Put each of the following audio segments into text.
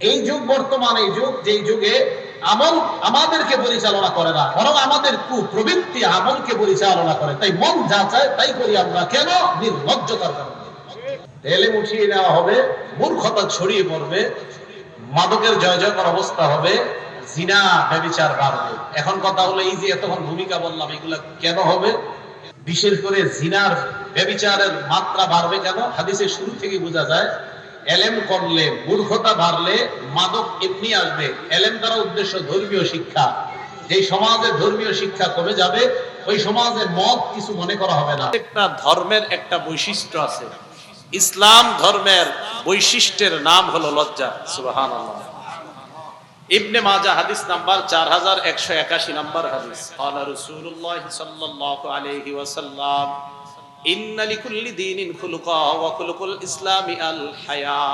এই যুগ বর্তমান এই যুগ, যেই যুগে আমল আমাদেরকে পরিচালনা করে না, বরং আমাদের কুপ্রবৃত্তি আমলকে পরিচালনা করে। তাই মন যা চায় তাই করি আমরা, কেন? নির্লজ্জতার কারণে। এলেম উঠিয়ে নেওয়া হবে, মূর্খতা ছড়িয়ে পড়বে, মাদকের জয় জয়কার অবস্থা হবে, জিনা ব্যভিচার বাড়বে। এখন কথা হলো, এই যে এতক্ষণ ভূমিকা বললাম, এগুলা কেন হবে? বিশেষ করে জিনার ব্যভিচারের মাত্রা বাড়বে কেন? হাদিসের শুরু থেকে বোঝা যায়, এলেম করলে মূর্খতা বাড়লে মাদক এমনি আসবে। এলেম দ্বারা উদ্দেশ্য ধর্মীয় শিক্ষা। যে সমাজে ধর্মীয় শিক্ষা কমে যাবে, ওই সমাজে মদ কিছু মনে করা হবে না। একটা ধর্মের একটা বৈশিষ্ট্য আছে। ইসলাম ধর্মের বৈশিষ্ট্যের নাম হলো লজ্জা। সুবহানাল্লাহ। ইবনে মাজাহ হাদিস নাম্বার 4181 নাম্বার হাদিস। ক্বালা রাসূলুল্লাহ সাল্লাল্লাহু আলাইহি ওয়াসাল্লাম, ইন্না লিকুল্লি দীনিন খুলুকা ওয়া খুলুকুল ইসলামি আল হায়া।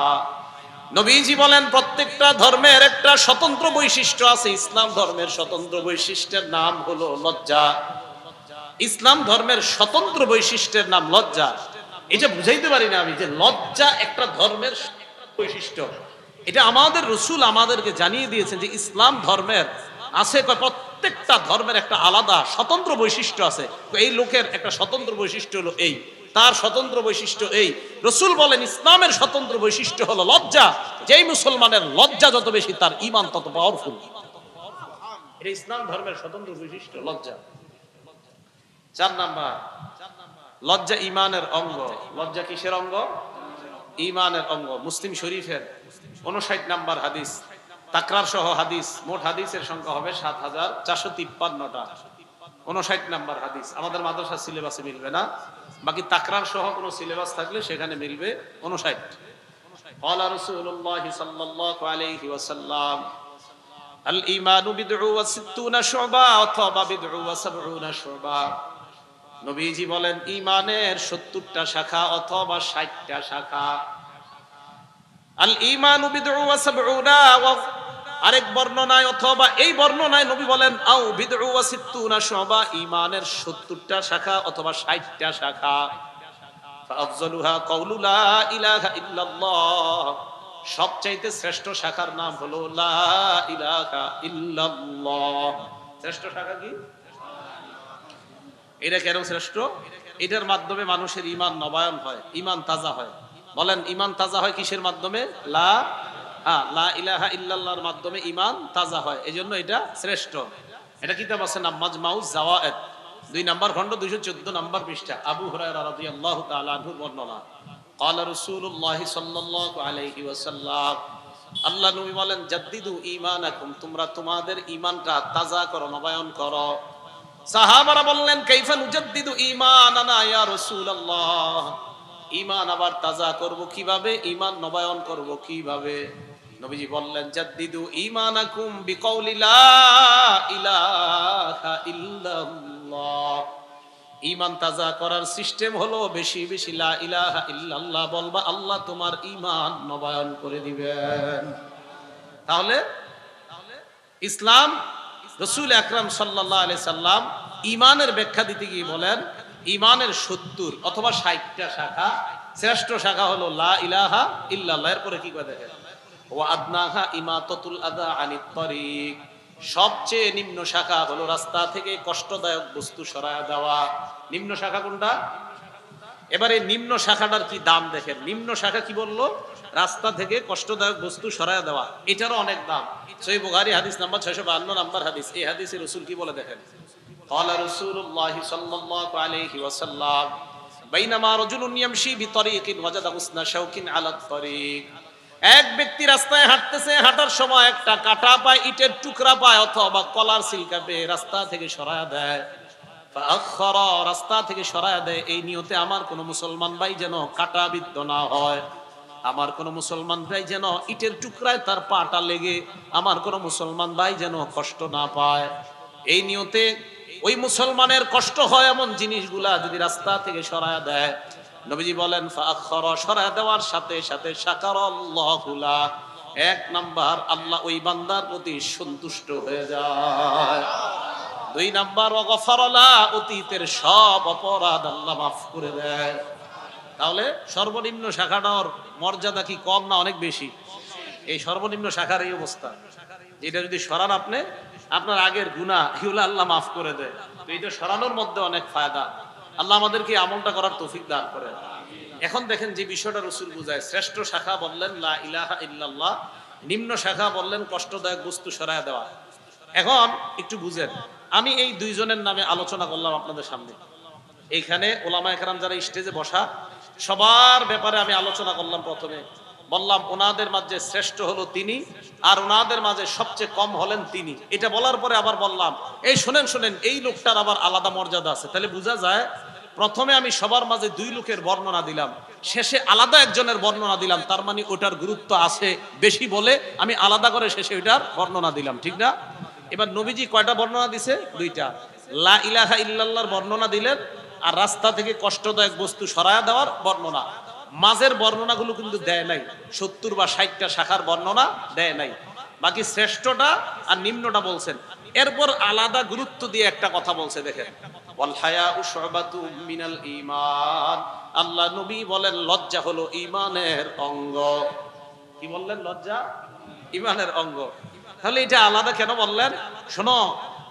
নবীজি বলেন, প্রত্যেকটা ধর্মের একটা স্বতন্ত্র বৈশিষ্ট্য আছে। ইসলাম ধর্মের স্বতন্ত্র বৈশিষ্ট্যের নাম হলো লজ্জা। ইসলাম ধর্মের স্বতন্ত্র বৈশিষ্ট্যের নাম লজ্জা। এটা বুঝাইতে পারি না আমি যে লজ্জা একটা ধর্মের বৈশিষ্ট্য। এটা আমাদের রাসূল আমাদেরকে জানিয়ে দিয়েছেন যে ইসলাম ধর্মের আছে, প্রত্যেকটা ধর্মের একটা আলাদা স্বতন্ত্র বৈশিষ্ট্য আছে। এই লোকের একটা স্বতন্ত্র বৈশিষ্ট্য হলো এই, তার স্বতন্ত্র বৈশিষ্ট্য এই। রাসূল বলেন ইসলামের স্বতন্ত্র বৈশিষ্ট্য হলো লজ্জা। যেই মুসলমানের লজ্জা যত বেশি, তার ঈমান তত পাওয়ারফুল। এটা ইসলাম ধর্মের স্বতন্ত্র বৈশিষ্ট্য, লজ্জা। 4 নাম্বার, লজ্জা ঈমানের অঙ্গ। লজ্জা কিসের অঙ্গ? ঈমানের অঙ্গ। মুসলিম শরীফের 59 নাম্বার হাদিস, তাকরার সহ হাদিস। মোট হাদিসের সংখ্যা হবে 7453টা। 59 নাম্বার হাদিস। আমাদের মাদ্রাসার সিলেবাসে মিলবে না, বাকি তাকরার সহ কোনো সিলেবাস থাকলে সেখানে মিলবে 59। ক্বালা রাসূলুল্লাহ সাল্লাল্লাহু আলাইহি ওয়াসাল্লাম, আল ঈমানু বিদউ ওয়া সিত্তুনা শুবা অথবা বিদউ ওয়া সাবউনা শুবা। নবীজি বলেন ঈমানের 70টা শাখা অথবা 60টা শাখা। আল ঈমানু বিদউ ওয়া সাবউনা, আরেক বর্ণনায় অথবা এই বর্ণনায় নবী বলেন আও বিদউ ওয়া সিত্তুনা শুবা, ঈমানের 70টা শাখা অথবা 60টা শাখা। ফাআফযালুহা কাউলু লা ইলাহা ইল্লাল্লাহ, সবচাইতে শ্রেষ্ঠ শাখার নাম হলো লা ইলাহা ইল্লাল্লাহ। শ্রেষ্ঠ শাখা কি? এটা কেন শ্রেষ্ঠ? এটার মাধ্যমে মানুষের ঈমান নবায়ন হয়, ঈমান তাজা হয়। বলেন ঈমান তাজা হয় কিসের মাধ্যমে? লা ইলাহা ইল্লাল্লাহর মাধ্যমে ঈমান তাজা হয়। এজন্য এটা শ্রেষ্ঠ। এটা কিতাব আছে নাম মাজমাউজ জাওয়ায়েদ, 2 নাম্বার খণ্ড, 214 নাম্বার পৃষ্ঠা। আবু হুরায়রা রাদিয়াল্লাহু তাআলা আনহুর বর্ণনা। ক্বালা রাসূলুল্লাহ সাল্লাল্লাহু আলাইহি ওয়াসাল্লাম, আল্লাহ নবী বলেন জাদ্দিদু ঈমানাকুম, তোমরা তোমাদের ঈমানটা তাজা করো, নবায়ন করো। সাহাবারা বললেন কাইফা নুজাদ্দিদু ঈমানানা ইয়া রাসূলুল্লাহ, ঈমান আবার তাজা করব কিভাবে, ঈমান নবায়ন করব কিভাবে? নবীজি বললেন জাদ্দিদু ঈমানাকুম বিকাউলি লা ইলাহা ইল্লাল্লাহ। ঈমান তাজা করার সিস্টেম হলো বেশি বেশি লা ইলাহা ইল্লাল্লাহ বলবা, আল্লাহ তোমার ঈমান নবায়ন করে দিবেন। তাহলে ইসলাম, রাসূল আকরাম সাল্লাল্লাহু আলাইহি সাল্লাম ঈমানের ব্যাখ্যা দিতে গিয়ে বলেন ঈমানের 70 অথবা 60টা শাখা। শ্রেষ্ঠ শাখা হলো লা ইলাহা ইল্লাল্লাহ। এরপরে কি করে দেখেন, ওয়া আদনাহা ইমাতাতুল আযা আনিত তরিক, সবচেয়ে নিম্ন শাখা হলো রাস্তা থেকে কষ্টদায়ক বস্তু সরায়া দেওয়া। নিম্ন শাখা কোনটা? এবারে নিম্ন শাখাটার কি দাম দেখেন। নিম্ন শাখা কি বললো? রাস্তা থেকে কষ্টদায়ক বস্তু সরায়া দেওয়া। এটারও অনেক দাম। সহিহ বুখারী হাদিস নাম্বার 652 নাম্বার হাদিস। এই হাদিসে রাসূল কি বলে দেখেন, ক্বালা রাসূলুল্লাহ সাল্লাল্লাহু আলাইহি ওয়াসাল্লাম, বাইনামা রাজুলুন ইয়ামশি বিতরিকিন ওয়াজাদা হুসনা শাওকিন আলা তরিক। এক ব্যক্তি রাস্তায় হাঁটতেছে, হাঁটার সময় একটা কাটা পায়, ইটের টুকরা পায় অথবা কলার সিলকা পেয়ে রাস্তা থেকে সরায়া দেয়। ফাআখারা, রাস্তা থেকে সরায়া দেয় এই নিয়তে আমার কোন মুসলমান ভাই যেন কাটা বিদ্ধ না হয়, আমার কোন মুসলমান ভাই যেন ইটের টুকরায় তার পাটা লেগে আমার কোন মুসলমান ভাই যেন কষ্ট না পায়। এই নিয়তে ওই মুসলমানের কষ্ট হয় এমন জিনিসগুলা যদি রাস্তা থেকে সরায়া দেয়, নবীজি বলেন ফাআখারা, সরায়া দেওয়ার সাথে সাথে শাকারাল্লাহু লা, 1 নাম্বার আল্লাহ ওই বান্দার প্রতি সন্তুষ্ট হয়ে যায়। 2 নাম্বার ওয়াগফারা লা, অতীতের সব অপরাধ আল্লাহ মাফ করে দেয়। তাহলে সর্বনিম্ন শাখাটার মর্যাদা কি কম না অনেক বেশি? এই সর্বনিম্ন শাখার এই অবস্থা, এটা যদি সরান আপনি, আপনার আগের গুনাহ এগুলো আল্লাহ মাফ করে দেয়। তো এটা সরানোর মধ্যে অনেক ফায়দা। আল্লাহ আমাদেরকে আমলটা করার তৌফিক দান করে। এখন দেখেন যে বিষয়টা রাসূল বুঝায়, শ্রেষ্ঠ শাখা বললেন লা ইলাহা ইল্লাল্লাহ, নিম্ন শাখা বললেন কষ্টদায়ক বস্তু সরায়া দেওয়া। এখন একটু বুঝেন, আমি এই দুইজনের নামে আলোচনা করলাম আপনাদের সামনে। এইখানে ওলামায়ে কেরাম যারা স্টেজে বসা, সবার ব্যাপারে আমি আলোচনা করলাম। প্রথমে বললাম ওনাদের মাঝে শ্রেষ্ঠ হলো তিনি, আর ওনাদের মাঝে সবচেয়ে কম হলেন তিনি। এটা বলার পরে আবার বললাম, এই শোনেন শোনেন, এই লোকটার আবার আলাদা মর্যাদা আছে। তাহলে বোঝা যায়, প্রথমে আমি সবার মাঝে দুই লোকের বর্ণনা দিলাম, শেষে আলাদা একজনের বর্ণনা দিলাম, তার মানে ওটার গুরুত্ব আছে বেশি বলে আমি আলাদা করে শেষে ওইটার বর্ণনা দিলাম, ঠিক না? এবার নবীজি কয়টা বর্ণনা দিছে? দুইটা। লা ইলাহা ইল্লাল্লাহর বর্ণনা দিলেন, আর রাস্তা থেকে কষ্টদায়ক বস্তু সরায়া দেওয়ার বর্ণনা। মাঝের বর্ণনাগুলো কিন্তু দেয় নাই, 70 বা 60টা শাখার বর্ণনা দেয় নাই। বাকি শ্রেষ্ঠটা আর নিম্নটা বলছেন। এরপর আলাদা গুরুত্ব দিয়ে একটা কথা বলছে, দেখেন, ওয়াল হায়াউ শুবাতু মিনাল ঈমান। আল্লাহ নবী বলেন লজ্জা হলো ঈমানের অঙ্গ। কি বললেন? লজ্জা ঈমানের অঙ্গ। তাহলে এটা আলাদা কেন বললেন? শোনো,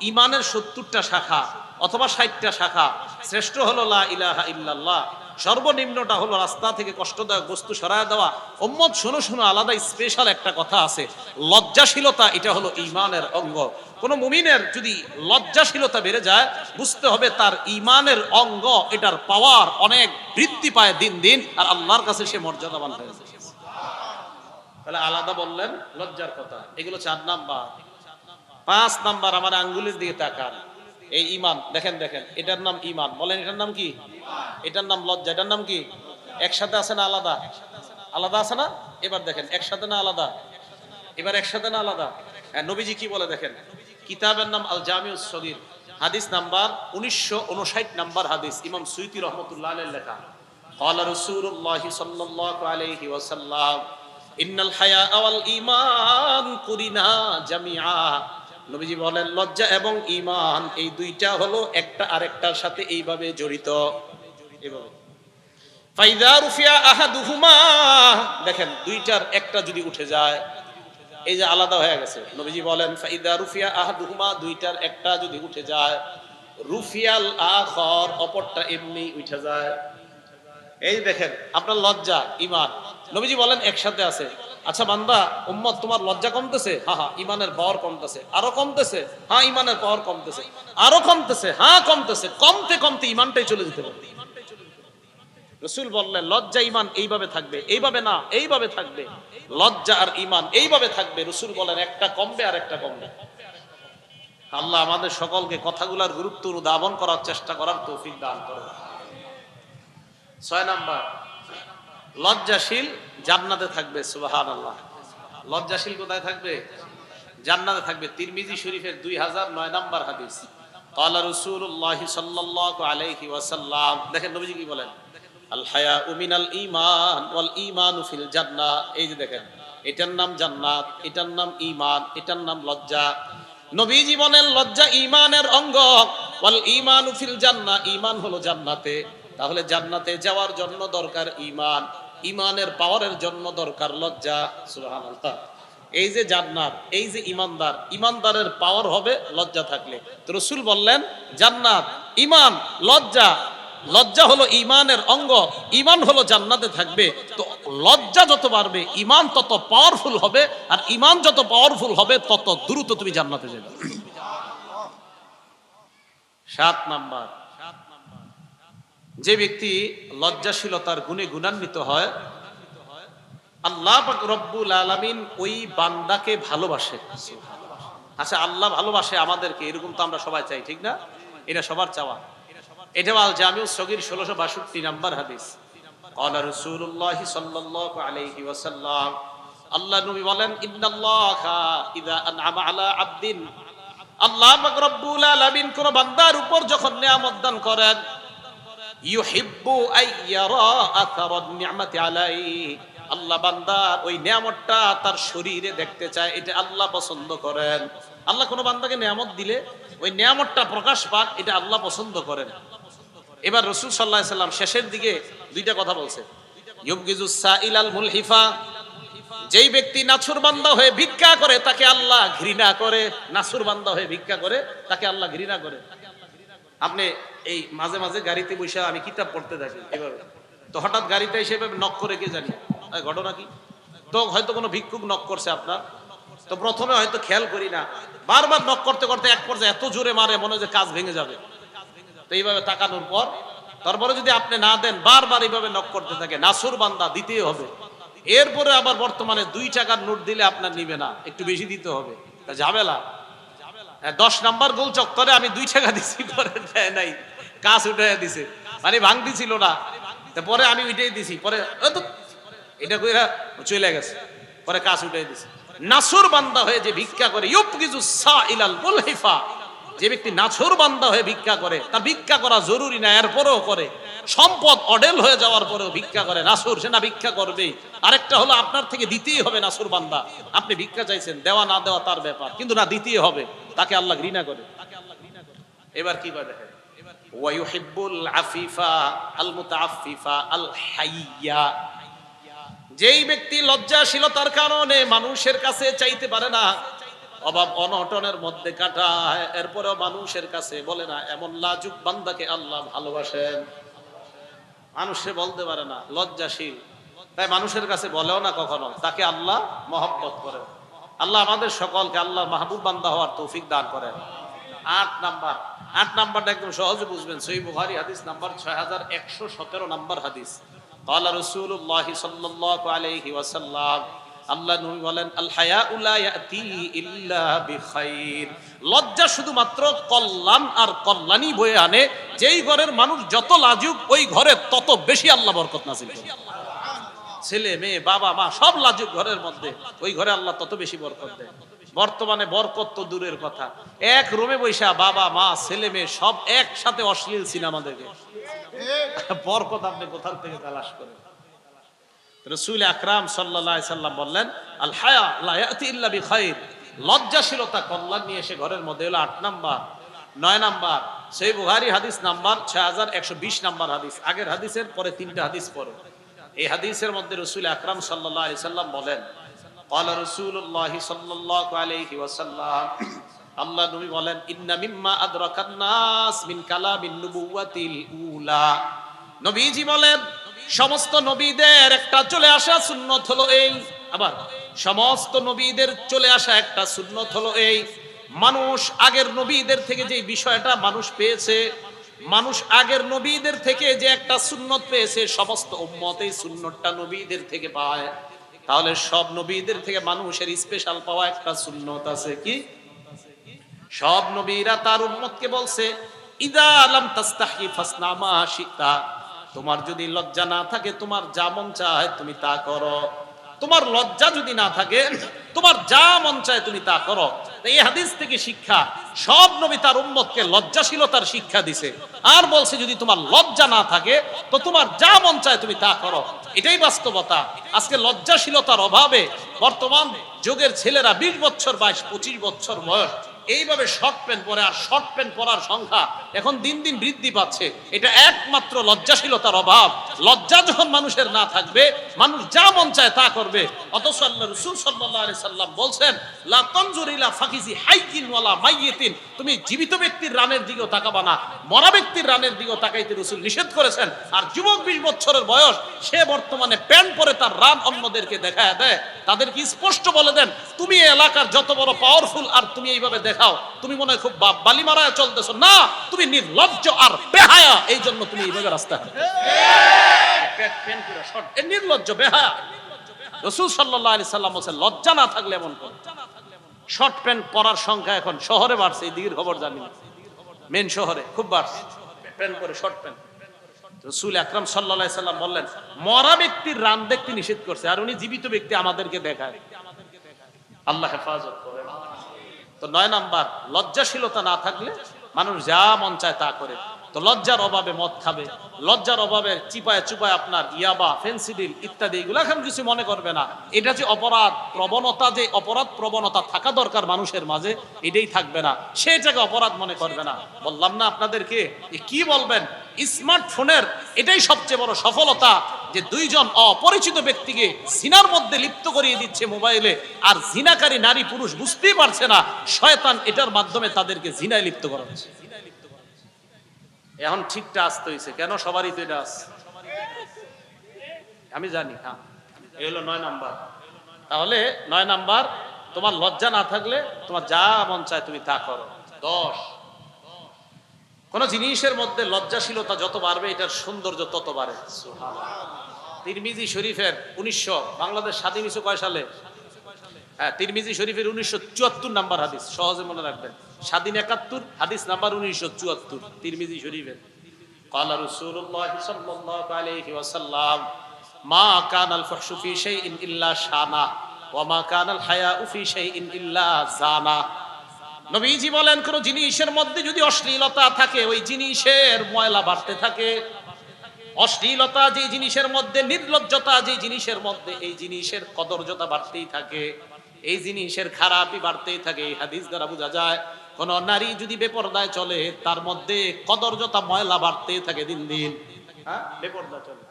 ঈমানের 70টা শাখা অথবা 60টা শাখা, শ্রেষ্ঠ হলো লা ইলাহা ইল্লাল্লাহ, সর্বনিম্নটা হলো রাস্তা থেকে কষ্টদায়ক বস্তু সরায় দেওয়া। উম্মত শোনো শোনো, আলাদা স্পেশাল একটা কথা আছে, লজ্জাশীলতা এটা হলো ঈমানের অঙ্গ। কোন মুমিনের যদি লজ্জাশীলতা বেড়ে যায়, বুঝতে হবে তার ঈমানের অঙ্গ, এটার পাওয়ার অনেক বৃদ্ধি পায় দিন দিন, আর আল্লাহর কাছে সে মর্যাদাবান হয়ে যায়। তাহলে আলাদা বললেন লজ্জার কথা। এগুলো 4 নাম্বার। 5 নাম্বার, আমার আঙ্গুলের দিকে তাকান। এই ঈমান দেখেন, দেখেন, এটার নাম ঈমান। বলেন এটার নাম কি? এটার নাম লজ্জা। এটার নাম কি? একসাথে আছে না আলাদা? আলাদা আছে না? এবার দেখেন, একসাথে না আলাদা? এবার একসাথে না আলাদা? হ্যাঁ, নবীজি কি বলে দেখেন। কিতাবের নাম আল জামিউস সগীর, হাদিস নাম্বার 1959 নাম্বার হাদিস, ইমাম সুয়ুতী রাহমাতুল্লাহ আলাইহি লেখা। ক্বালা রাসূলুল্লাহি সাল্লাল্লাহু আলাইহি ওয়াসাল্লাম ইন্নাল হায়া ওয়াল ঈমান কুরিনা জামিআ। নবীজি বলেন লজ্জা এবং ঈমান এই দুইটা হলো একটা আরেকটার সাথে এইভাবে জড়িত। এভাবে ফাইদা রুফিয়া আহাদুহুমা, দেখেন দুইটার একটা যদি উঠে যায়, এই যে আলাদা হয়ে গেছে। নবীজি বলেন ফাইদা রুফিয়া আহাদুহুমা, দুইটার একটা যদি উঠে যায়, রুফিয়াল আখর, অপরটা এমনি উঠে যায়। এই দেখেন, আপনার লজ্জা ঈমান, নবীজি বলেন একসাথে আছে। আচ্ছা বান্দা, উম্মত তোমার লজ্জা কমতেছে? হ্যাঁ হ্যাঁ। ঈমানের পাওয়ার কমতেছে? আরো কমতেছে? হ্যাঁ। ঈমানের পাওয়ার কমতেছে? আরো কমতেছে? হ্যাঁ কমতেছে। কমতে কমতে ঈমানটাই চলে যেতে পারে। রাসূল বললেন লজ্জা ঈমান এইভাবে থাকবে, এইভাবে না, এইভাবে থাকবে। লজ্জা আর ঈমান এইভাবে থাকবে। রাসূল বলেন একটা কমবে আর একটা কমবে। আল্লাহ আমাদের সকলকে কথাগুলোর গুরুত্ব অনুধাবন করার চেষ্টা করার তৌফিক দান করেন। 6 নাম্বার, লজ্জাশীল জান্নাতে থাকবে। সুবহানাল্লাহ। লজ্জাশীল কোথায় থাকবে? জান্নাতে থাকবে। তিরমিজি শরীফের 2009 নাম্বার হাদিস। ক্বালা রাসূলুল্লাহি সাল্লাল্লাহু আলাইহি ওয়াসাল্লাম, দেখেন নবীজি কি বলেন, আল হায়াউ মিনাল ঈমান ওয়াল ঈমানু ফিল জান্নাহ। এই যে দেখেন, এটার নাম জান্নাত, এটার নাম ঈমান, এটার নাম লজ্জা। নবীজি বলেন লজ্জা ঈমানের অঙ্গ, ওয়াল ঈমানু ফিল জান্নাহ, ঈমান হলো জান্নাতে। তাহলে জান্নাতে যাওয়ার জন্য দরকার ঈমান, ঈমানের পাওয়ারের জন্য দরকার লজ্জা। সুবহানাল্লাহ। এই যে জান্নাত, এই যে ঈমানদার, ঈমানদারের পাওয়ার হবে লজ্জা থাকলে। তো রাসূল বললেন জান্নাত, ঈমান, লজ্জা। লজ্জা হলো ঈমানের অঙ্গ, ঈমান হলো জান্নাতে থাকবে। তো লজ্জা যত বাড়বে ঈমান তত পাওয়ারফুল হবে, আর ঈমান যত পাওয়ারফুল হবে তত দ্রুত তুমি জান্নাতে যাবে। 7 নাম্বার, যে ব্যক্তি লজ্জাশীলতার গুণে গুণান্বিত হয়, আল্লাহ পাক রব্বুল আলামিন ওই বান্দাকে ভালোবাসে। আচ্ছা, আল্লাহ ভালোবাসে আমাদেরকে, এরকম তো আমরা সবাই চাই, ঠিক না? এটা সবার চাওয়া। এটা আল জামিউস সগীর 1662 নাম্বার হাদিস। ক্বালা রাসূলুল্লাহি সাল্লাল্লাহু আলাইহি ওয়াসাল্লাম, আল্লাহ নবী বলেন ইন্নাল্লাহা ইযা আনআমা আলা আবদিন, আল্লাহ পাক রব্বুল আলামিন কোন বান্দার উপর যখন নিয়ামত দান করেন, ইউহিব্বু আইয়ারা আথারান নি'মাতি আলাইহি, আল্লাহ বান্দার ওই নিয়ামতটা তার শরীরে দেখতে চায়, এটা আল্লাহ পছন্দ করেন। আল্লাহ কোন বান্দাকে নিয়ামত দিলে ওই নিয়ামতটা প্রকাশ পাক, এটা আল্লাহ পছন্দ করেন। এবার রাসূল সাল্লাল্লাহু আলাইহি সাল্লাম শেষের দিকে দুইটা কথা বলছে। ইউবগিজুস সাইলাল মুলহিফা, যেই ব্যক্তি নাছুরবান্দা হয়ে ভিক্ষা করে তাকে আল্লাহ ঘৃণা করে, নাছুরবান্দা হয়ে ভিক্ষা করে তাকে আল্লাহ ঘৃণা করে। আপনি এই মাঝে মাঝে গাড়িতে বসে আমি কিতাব পড়তে থাকি এভাবে, তো হঠাৎ গাড়িতে এসে এভাবে নক করে কে জানি, ঘটনা কি, তো হয়তো কোনো ভিক্ষুক নক করছে আপনার, তো প্রথমে হয়তো খেয়াল করি না, বারবার নক করতে করতে এক পর্যায়ে এত জোরে মারে মনে হয় যে কাজ ভেঙে যাবে। তো এইভাবে তাকানোর পর তারপরে যদি আপনি না দেন, বারবার এইভাবে নক করতে থাকে, নাছুর বান্দা, দিতেই হবে। এরপরে আবার বর্তমানে 2 টাকার নোট দিলে আপনার নিবে না, একটু বেশি দিতে হবে, তা ঝামেলা। 10 নাম্বার গোল চত্বরে আমি 2 টাকা দিছি, পরে দেয় নাই, কাজ উঠে দিছে, মানে ভাঙতি ছিল না, পরে আমি উঠেই দিছি, পরে এটা কইরা চলে গেছে, পরে কাজ উঠে দিছে। নাছুর বান্দা হয়ে যে ভিক্ষা করে, ইউবগিজু সাইলাল মুলহিফা, যে ব্যক্তি নাছুর বান্দা হয়ে ভিক্ষা করে, তার ভিক্ষা করা জরুরি না, এরপরেও করে, সম্পদ অডেল হয়ে যাওয়ার পরেও ভিক্ষা করে, নাছুর, সে না ভিক্ষা করবেই। আরেকটা হলো আপনার থেকে দিতেই হবে, নাছুর বান্দা, আপনি ভিক্ষা চাইছেন, দেওয়া না দেওয়া তার ব্যাপার, কিন্তু না দিতেই হবে, তাকে আল্লাহ ঘৃণা করে। এবার কি বলে, ওয়া ইউহিব্বুল আফিফা আল মুতাআফফিফা আল হাইয়্যা, যেই ব্যক্তি লজ্জাশীলতার কারণে মানুষের কাছে চাইতে পারে না, অভাব অনটনের মধ্যে কাটায়, এরপরেও মানুষের কাছে বলে না, এমন লাজুক বান্দাকে আল্লাহ ভালোবাসেন। মানুষে বলতে পারে না, লজ্জাশীল, তাই মানুষের কাছে বলেও না কখনো, তাকে আল্লাহ মহব্বত করেন। আল্লাহ আমাদের সকলকে আল্লাহ মাহবুব বান্দা হওয়ার তৌফিক দান করেন। 8 নাম্বারটা একদম সহজে বুঝবেন, সহিহ বুখারী হাদিস নাম্বার 6117 নাম্বার হাদিস। ক্বালা রাসূলুল্লাহ সাল্লাল্লাহু আলাইহি ওয়াসাল্লাম, আল্লাহ নবী বলেন, আল হায়াউ লা ইয়াতি ইল্লা বিখাইর, লজ্জা শুধুমাত্র কল্যাণ আর কল্যাণই বয়ে আনে। যেই ঘরের মানুষ যত লাজুক, ওই ঘরে তত বেশি আল্লাহ বরকত নাযিল করেন। ছেলে মেয়ে বাবা মা সব লাজুক ঘরের মধ্যে, ওই ঘরে আল্লাহ তত বেশি বরকত দেয়। বর্তমানে বরকত তো দূরের কথা, এক রুমে বৈশা বাবা মা ছেলে মেয়ে সব একসাথে অশ্লীল সিনেমা দেখে, বরকত আপনি কোথা থেকে তালাশ করেন? রাসূল আকরাম সাল্লাল্লাহু আলাইহি সাল্লাম বললেন, আল হায়া লা ইয়াতি ইল্লা বিখাইর, লজ্জাশীলতা কল্যাণ নিয়ে এসে ঘরের মধ্যে। হলো 8 নাম্বার। 9 নাম্বার, সহিহ বুখারী হাদিস নাম্বার 6120 নাম্বার হাদিস, আগের হাদিসের পরে 3টা হাদিস পড়ো। এই হাদিসের মধ্যে রাসূল আকরাম সাল্লাল্লাহু আলাইহি সাল্লাম বলেন, ক্বালা রাসূলুল্লাহ সাল্লাল্লাহু আলাইহি ওয়াসাল্লাম, আল্লাহ নবী বলেন, ইন্না মিম্মা আদরাকান নাস মিন কালামিন নবুওয়াতিল উলা, নবীজি বলেন, সমস্ত নবীদের একটা চলে আসা সুন্নত হলো এই, আবার সমস্ত নবীদের চলে আসা একটা সুন্নত হলো এই, মানুষ আগের নবীদের থেকে যে বিষয়টা মানুষ পেয়েছে, মানুষ আগের নবীদের থেকে যে একটা সুন্নত পেয়েছে, সমস্ত উম্মত এই সুন্নতটা নবীদের থেকে পায়। তাহলে সব নবীদের থেকে মানুষের স্পেশাল পাওয়া একটা সুন্নত আছে, কি? সব নবীরা তার উম্মতকে বলছে, ইদা লাম তাস্তাহি ফাসনা মা শিতা, তোমার যদি লজ্জা না থাকে, তোমার যা মন চায় তুমি তা করো। তোমার লজ্জা যদি না থাকে, তোমার যা মন চায় তুমি তা করো। এই হাদিস থেকে শিক্ষা, সব নবী তার উম্মতকে লজ্জাশীলতার শিক্ষা দিছে, আর বলছে যদি তোমার লজ্জা না থাকে তো তোমার যা মন চায় তুমি তা করো। এটাই বাস্তবতা। আজকে লজ্জাশীলতার অভাবে বর্তমান যুগের ছেলেরা 20 বছর 22-25 বছর বয়স এইভাবে শর্ট প্যান্ট পরে, আর শর্ট প্যান্ট পরার সংখ্যা এখন দিন দিন বৃদ্ধি পাচ্ছে। এটা একমাত্র লজ্জাশীলতার অভাব। লজ্জা যখন মানুষের না থাকবে, মানুষ যা মন চায় তা করবে। অথচ আল্লাহ রাসূল সাল্লাল্লাহু আলাইহি সাল্লাম বলছেন, লা তানজুর ইলা ফাকিজি হাইয়িন ওয়ালা মাইয়িতিন, তুমি জীবিত ব্যক্তির রানের দিকেও তাকাবা না, মরা ব্যক্তির রানের দিকেও তাকাইতে রাসূল নিষেধ করেছেন। আর যুবক 20 বছরের বয়স, সে বর্তমানে প্যান্ট পরে তার রান অন্যদেরকে দেখায় দেয়, তাদেরকে স্পষ্ট বলে দেন, তুমি এই এলাকার যত বড় পাওয়ারফুল, আর তুমি এইভাবে দেখাও, তুমি মনে হয় খুব বালি মারায় চলতেছো, না, তুমি নির্লজ্জ আর বেহায়া, এই জন্য তুমি এইভাবে রাস্তা নির্লজ্জ বেহায়া। রাসূল সাল্লাল্লাহু আলাইহি সাল্লাম বলেন, লজ্জা না থাকলে এমন করো। শর্ট প্যান্ট পরার সংখ্যা এখন শহরে বাড়ছে, এই দিকের খবর জানি না, মেন শহরে খুব বাড়ছে প্যান্ট পরে, শর্ট প্যান্ট। রাসূল আকরাম সাল্লাল্লাহু আলাইহি সাল্লাম বললেন, মরা ব্যক্তির রান দেখতে নিষেধ করছে, আর উনি জীবিত ব্যক্তি আমাদেরকে দেখায়। আল্লাহ হেফাজত করেন। তো 9 নাম্বার, লজ্জাশীলতা না থাকলে মানুষ যা মন চায় তা করে। তো লজ্জার অভাবে মদ খাবে, লজ্জার অভাবে চিপায় চুপায় আপনার ইয়াবা, ফেন্সিডিল ইত্যাদি এগুলো এখন কিছু মনে করবে না। এটা যে অপরাধ প্রবণতা, যে অপরাধ প্রবণতা থাকা দরকার মানুষের মাঝে, এটাই থাকবে না, সেটাকে অপরাধ মনে করবে না। বললাম না আপনাদেরকে, কি বলবেন, স্মার্টফোনের এটাই সবচেয়ে বড় সফলতা যে দুইজন অপরিচিত ব্যক্তিকে জিনার মধ্যে লিপ্ত করিয়ে দিচ্ছে মোবাইলে, আর জিনাকারী নারী পুরুষ বুঝতেই পারছে না, শয়তান এটার মাধ্যমে তাদেরকে জিনায় লিপ্ত করাচ্ছে। এখন ঠিকটা আসতে হয়েছে কেন, সবারই তো এটা আসছে, আমি জানি। হ্যাঁ, এই হলো 9 নাম্বার। তাহলে 9 নাম্বার, তোমার লজ্জা না থাকলে তোমার যা মন চায় তুমি তা করো। 10, কোন জিনিসের মধ্যে লজ্জাশীলতা যত বাড়বে এটার সৌন্দর্য তত বাড়ে। তিরমিজি শরীফের 1900, বাংলাদেশ স্বাধীন হয়েছে কয় সালে? হ্যাঁ, তিরমিজি শরীফের 1974 নাম্বার হাদিস, সহজে মনে রাখবেন। স্বাধীন 71, হাদিস নাম্বার 1974 তিরমিজি শরীফের। ক্বালা রাসূলুল্লাহ সাল্লাল্লাহু আলাইহি ওয়াসাল্লাম মা কানাল ফাহশু ফি শাইইন ইল্লা শানা ওয়া মা কানাল হায়াউ ফি শাইইন ইল্লা জানা। নবীজি বলেন, কোন জিনিসের মধ্যে যদি অশ্লীলতা থাকে ওই জিনিসের ময়লা বাড়তে থাকে। অশ্লীলতা যে জিনিসের মধ্যে, নির্লজ্জতা যে জিনিসের মধ্যে, এই জিনিসের কদর্যতা বাড়তেই থাকে, এই জিনিসের খারাপই বাড়তেই থাকে। এই হাদিস দ্বারা বোঝা যায় কোন নারী যদি বেপরদায় চলে তার মধ্যে কদর্যতা ময়লা বাড়তেই থাকে দিন দিন। হ্যাঁ, বেপরদা চলে।